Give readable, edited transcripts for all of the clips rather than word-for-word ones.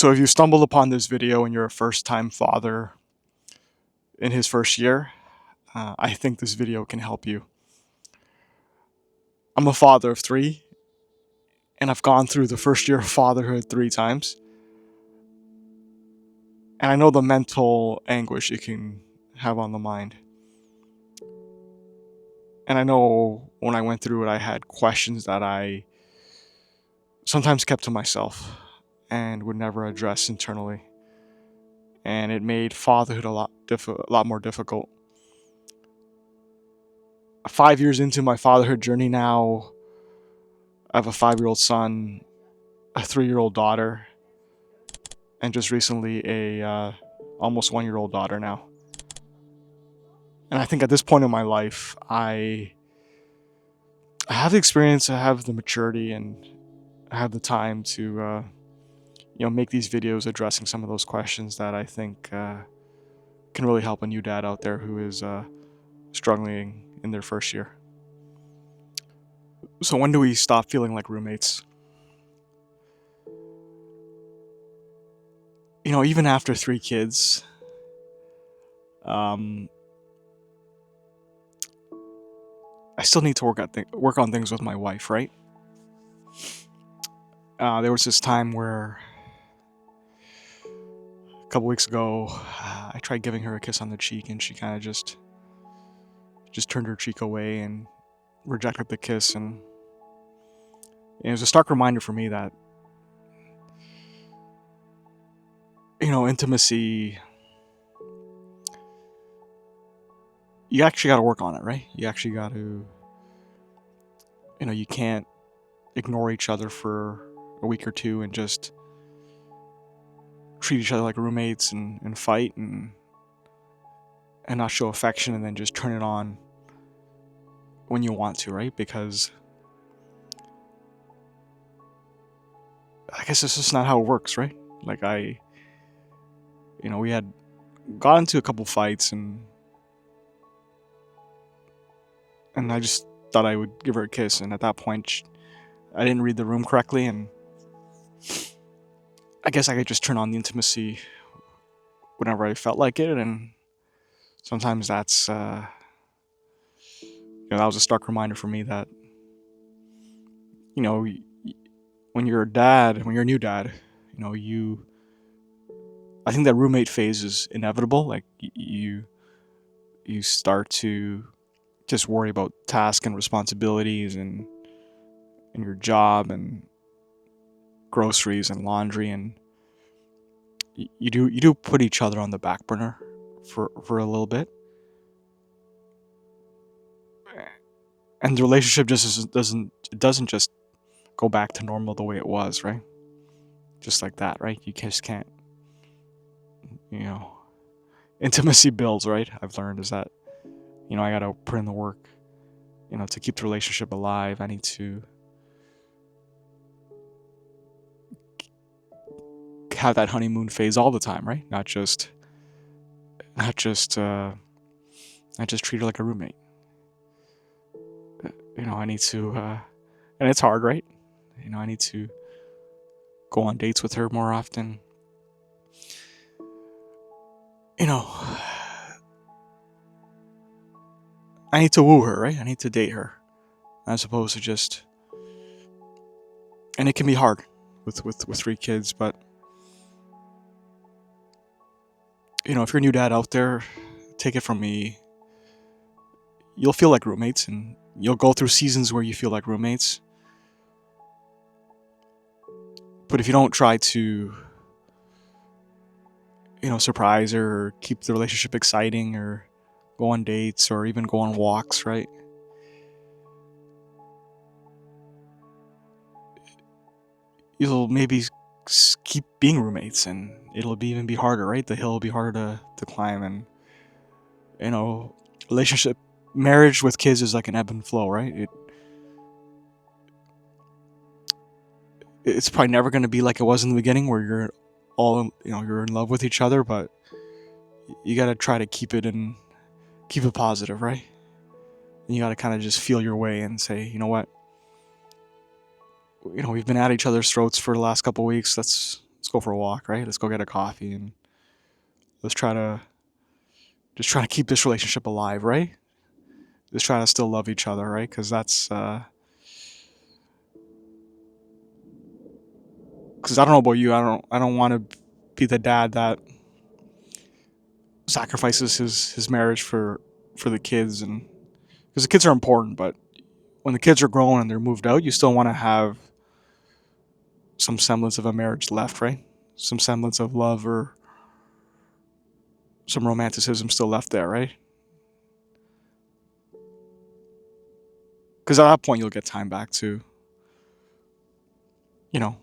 So if you stumbled upon this video and you're a first-time father in his first year, I think this video can help you. I'm a father of three, and I've gone through the first year of fatherhood 3 times. And I know the mental anguish it can have on the mind. And I know when I went through it, I had questions that I sometimes kept to myself and would never address internally. And it made fatherhood a lot more difficult. 5 years into my fatherhood journey now, I have a 5-year-old son, a 3-year-old daughter, and just recently a almost 1-year-old daughter now. And I think at this point in my life, I have the experience, I have the maturity, and I have the time to make these videos addressing some of those questions that I think can really help a new dad out there who is struggling in their first year. So when do we stop feeling like roommates? Even after 3 kids, I still need to work on things with my wife, right? There was this time where a couple weeks ago, I tried giving her a kiss on the cheek, and she kind of just turned her cheek away and rejected the kiss. And it was a stark reminder for me that intimacy, you actually got to work on it, right? You actually got to, you can't ignore each other for a week or two and just treat each other like roommates and fight and not show affection and then just turn it on when you want to, right? Because I guess this is not how it works, right? Like we had got into a couple fights and I just thought I would give her a kiss, and at that point I didn't read the room correctly, and I guess I could just turn on the intimacy whenever I felt like it. And sometimes that's that was a stark reminder for me that when you're a new dad, I think that roommate phase is inevitable. Like you start to just worry about tasks and responsibilities and your job and groceries and laundry, and you do put each other on the back burner for a little bit, and the relationship just doesn't just go back to normal the way it was, right? Just like that, right? You just can't, intimacy builds, right? I've learned is that I gotta put in the work, to keep the relationship alive. I need to have that honeymoon phase all the time, right? Not just treat her like a roommate. I need to, and it's hard, right? I need to go on dates with her more often. I need to woo her, right? I need to date her, as opposed to just. And it can be hard with 3 kids, but if you're a new dad out there, take it from me. You'll feel like roommates, and you'll go through seasons where you feel like roommates. But if you don't try to, surprise her or keep the relationship exciting or go on dates or even go on walks, right? You'll maybe keep being roommates, and it'll even be harder, right? The hill will be harder to climb, and relationship, marriage with kids is like an ebb and flow, right? It's probably never going to be like it was in the beginning, where you're all you're in love with each other, but you got to try to keep it positive, right? And you got to kind of just feel your way and say, what, we've been at each other's throats for the last couple weeks. Let's let's go for a walk, right? Let's go get a coffee and let's try to just try to keep this relationship alive, right? Just try to still love each other, right? Because that's because I don't know about you, I don't want to be the dad that sacrifices his marriage for the kids, and because the kids are important, but when the kids are grown and they're moved out, you still want to have some semblance of a marriage left, right? Some semblance of love or some romanticism still left there, right? Because at that point, you'll get time back to, you know,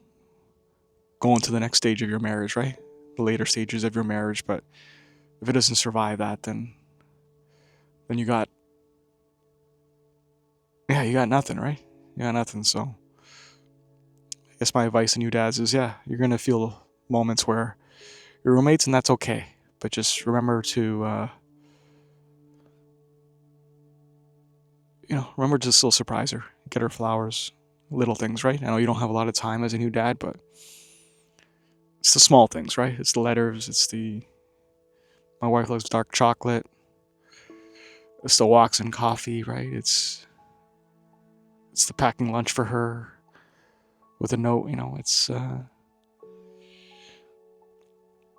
going to the next stage of your marriage, right? The later stages of your marriage. But if it doesn't survive that, then you got, yeah, you got nothing, right? You got nothing. So I guess my advice to you dads is, yeah, you're gonna feel moments where you're roommates, and that's okay. But just remember to, remember to still surprise her, get her flowers, little things, right? I know you don't have a lot of time as a new dad, but it's the small things, right? It's the letters. It's the my wife loves dark chocolate. It's the walks and coffee, right? It's the packing lunch for her with a note.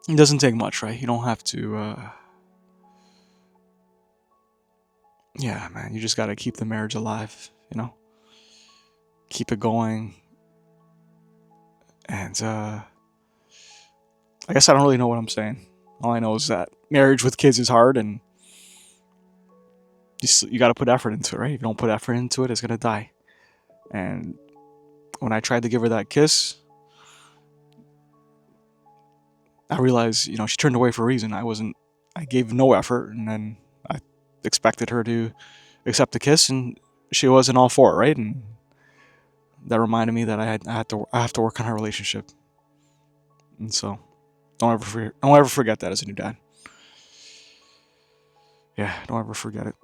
It doesn't take much, right? You don't have to. Yeah, man. You just gotta keep the marriage alive. Keep it going. And I guess I don't really know what I'm saying. All I know is that marriage with kids is hard, and you got to put effort into it, right? If you don't put effort into it, it's gonna die. And when I tried to give her that kiss, I realized, she turned away for a reason. I gave no effort, and then I expected her to accept the kiss, and she wasn't all for it, right? And that reminded me that I have to work on our relationship. And so, don't ever forget that as a new dad. Yeah, don't ever forget it.